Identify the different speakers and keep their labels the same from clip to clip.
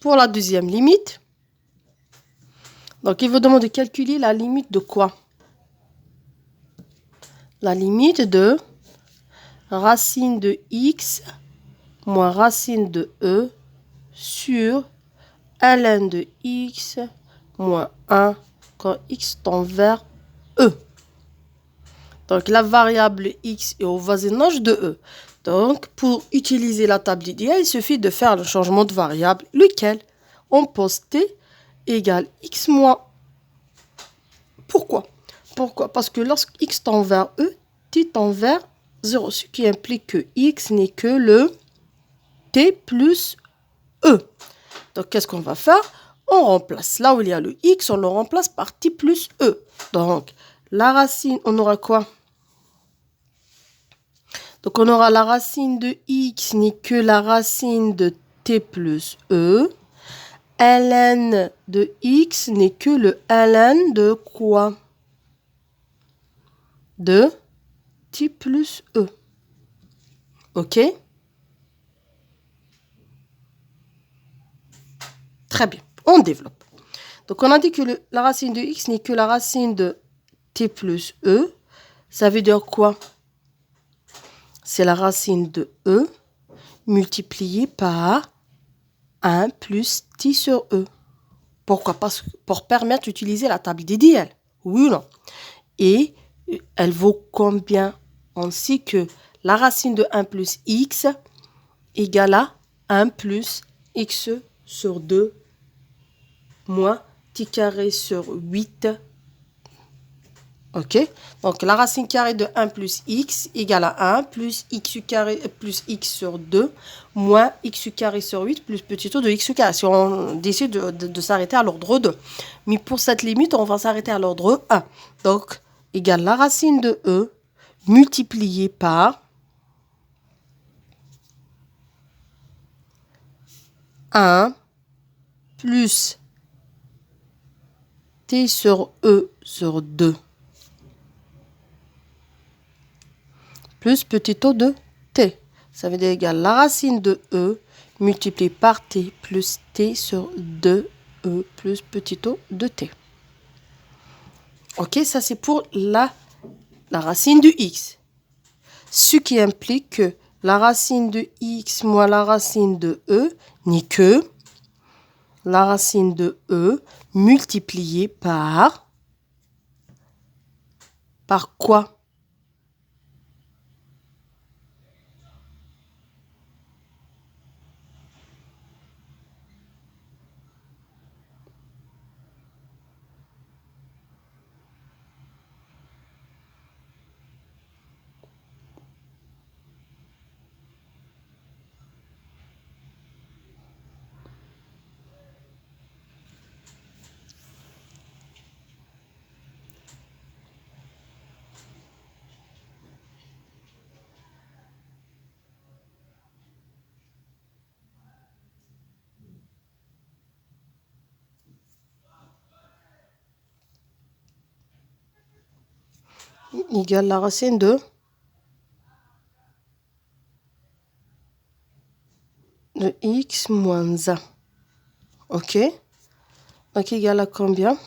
Speaker 1: Pour la deuxième limite, donc il vous demande de calculer la limite de quoi? La limite de racine de x moins racine de e sur ln de x moins 1 quand x tend vers e. Donc la variable x est au voisinage de e. Donc pour utiliser la table d'idéal, il suffit de faire le changement de variable, lequel on pose t égale x moins. Pourquoi? Parce que lorsque x tend vers e, t tend vers 0, ce qui implique que x n'est que le t plus e. Donc, qu'est-ce qu'on va faire? On remplace. Là où il y a le x, on le remplace par t plus e. Donc, la racine, on aura quoi? Donc, on aura la racine de x n'est que la racine de t plus e. Ln de x n'est que le ln de quoi? De t plus e. OK? Très bien. On développe. Donc, on a dit que la racine de x n'est que la racine de t plus e. Ça veut dire quoi? C'est la racine de e multipliée par 1 plus t sur e. Pourquoi? Parce que pour permettre d'utiliser la table d'idéal. Oui ou non? Et elle vaut combien? On sait que la racine de 1 plus x égale à 1 plus x sur 2 moins t carré sur 8. OK? Donc, la racine carrée de 1 plus x égale à 1 plus x carré plus x sur 2 moins x carré sur 8 plus petit o de x carré. Si on décide de s'arrêter à l'ordre 2. Mais pour cette limite, on va s'arrêter à l'ordre 1. Donc, égale la racine de e multipliée par 1 plus t sur e sur 2 plus petit o de t. Ça veut dire égal la racine de e multiplié par t plus t sur 2e plus petit o de t. OK, ça c'est pour la racine de x. Ce qui implique que la racine de x moins la racine de e n'est que la racine de e multipliée par quoi? Égale la racine de x moins 1. OK? Donc, égal à combien?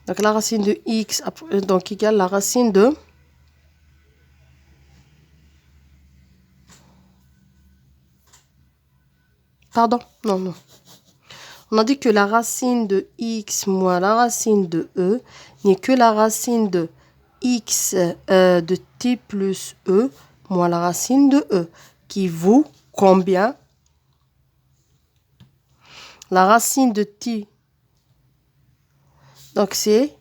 Speaker 1: Donc, la racine de x, donc, égale la racine de... Pardon, non. On a dit que la racine de x moins la racine de e n'est que la racine de x de t plus e moins la racine de e, qui vaut combien? La racine de t, donc c'est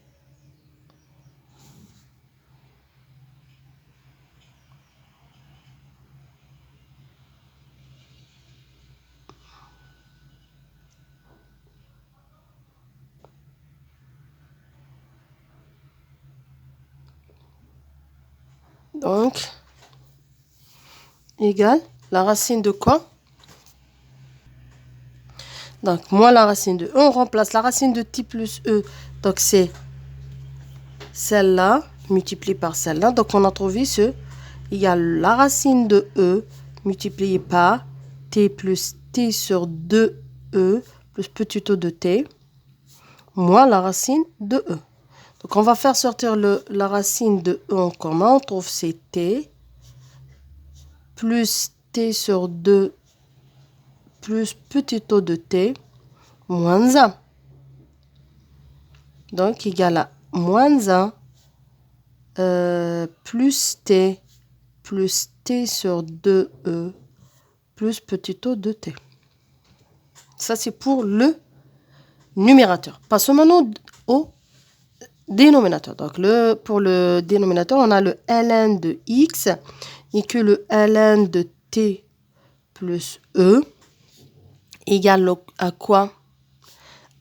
Speaker 1: donc égale la racine de quoi? Donc, moins la racine de e, on remplace la racine de t plus e. Donc, c'est celle-là multiplié par celle-là. Donc, on a trouvé ce égale la racine de E multiplié par T plus T sur 2E plus petit o de T moins la racine de E. Donc, on va faire sortir la racine de E en commun. On trouve c'est T plus T sur 2 plus petit o de T moins 1. Donc, égal à moins 1 plus T sur 2E plus petit o de T. Ça, c'est pour le numérateur. Passons maintenant au dénominateur. Donc, pour le dénominateur, on a le ln de x et que le ln de t plus e égale à quoi?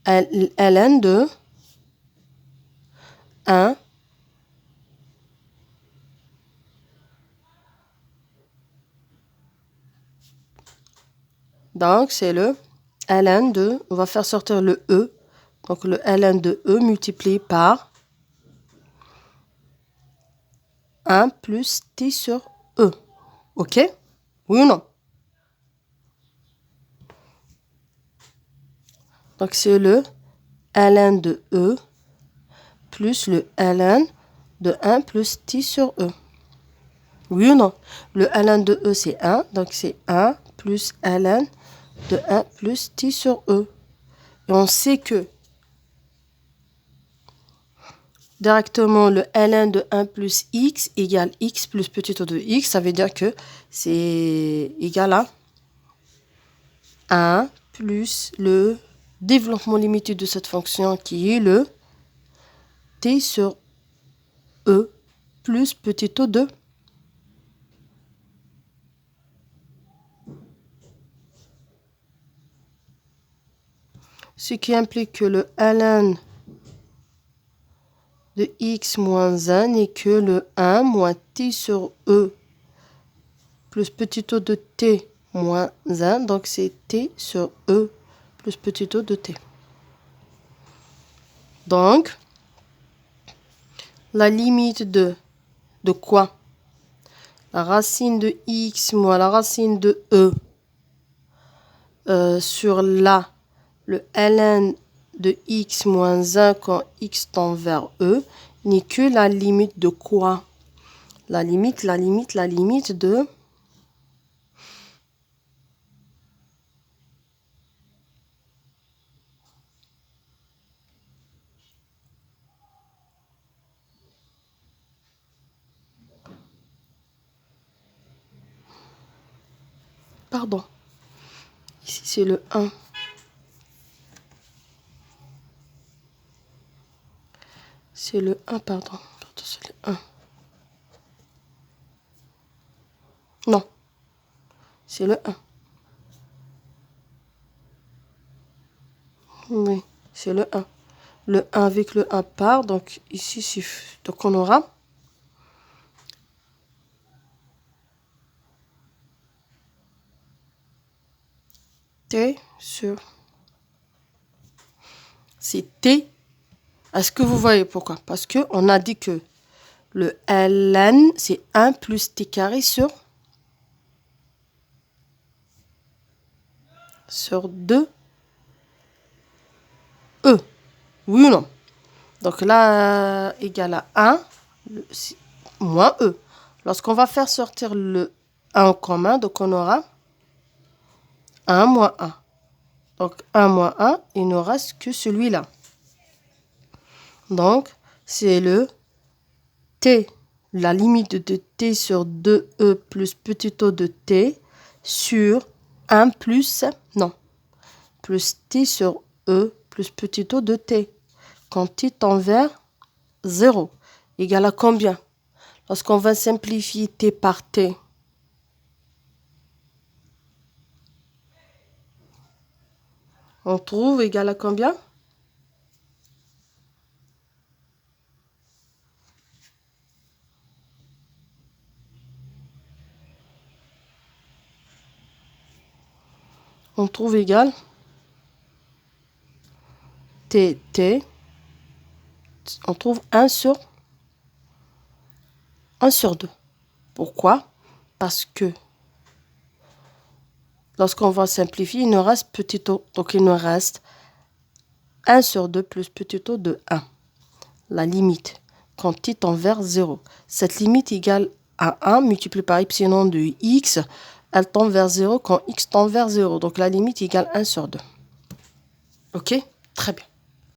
Speaker 1: Ln de 1 donc c'est le ln de, on va faire sortir le e, donc le ln de e multiplié par 1 plus t sur e. Ok? Oui ou non? Donc c'est le ln de e plus le ln de 1 plus t sur e. Oui ou non? Le ln de e c'est 1, donc c'est 1 plus ln de 1 plus t sur e. Et on sait que directement le ln de 1 plus x égale x plus petit o de x. Ça veut dire que c'est égal à 1 plus le développement limité de cette fonction qui est le t sur e plus petit o de ce qui implique que le ln de x moins 1 n'est que le 1 moins t sur e plus petit o de t moins 1. Donc, c'est t sur e plus petit o de t. Donc, la limite de quoi? La racine de x moins la racine de e sur le ln de x moins 1 quand x tend vers e n'est que la limite de quoi? La limite de pardon. Ici, c'est le 1. C'est le 1, pardon. C'est le 1. Non. C'est le 1. Oui, c'est le 1. Le 1 avec le 1 part. Donc, ici, c'est... Donc, on aura... T sur... C'est T. Est-ce que vous voyez pourquoi? Parce qu'on a dit que le ln, c'est 1 plus t carré sur 2 e. Oui ou non? Donc là, égal à 1 moins e. Lorsqu'on va faire sortir le 1 en commun, donc on aura 1 moins 1. Donc 1 moins 1, il ne reste que celui-là. Donc, c'est le t, la limite de t sur 2e plus petit o de t sur 1 plus, non, plus t sur e plus petit o de t. Quand t tend vers 0, égal à combien? Lorsqu'on va simplifier t par t, on trouve égal à combien? On trouve égal t, on trouve 1 sur 1 sur 2. Pourquoi? Parce que lorsqu'on va simplifier, il nous reste petit o. Donc, il nous reste 1 sur 2 plus petit o de 1. La limite, quand i tend vers 0. Cette limite égale à 1 multiplié par epsilon de x. Elle tend vers 0 quand x tend vers 0. Donc, la limite égale 1 sur 2. Ok? Très bien.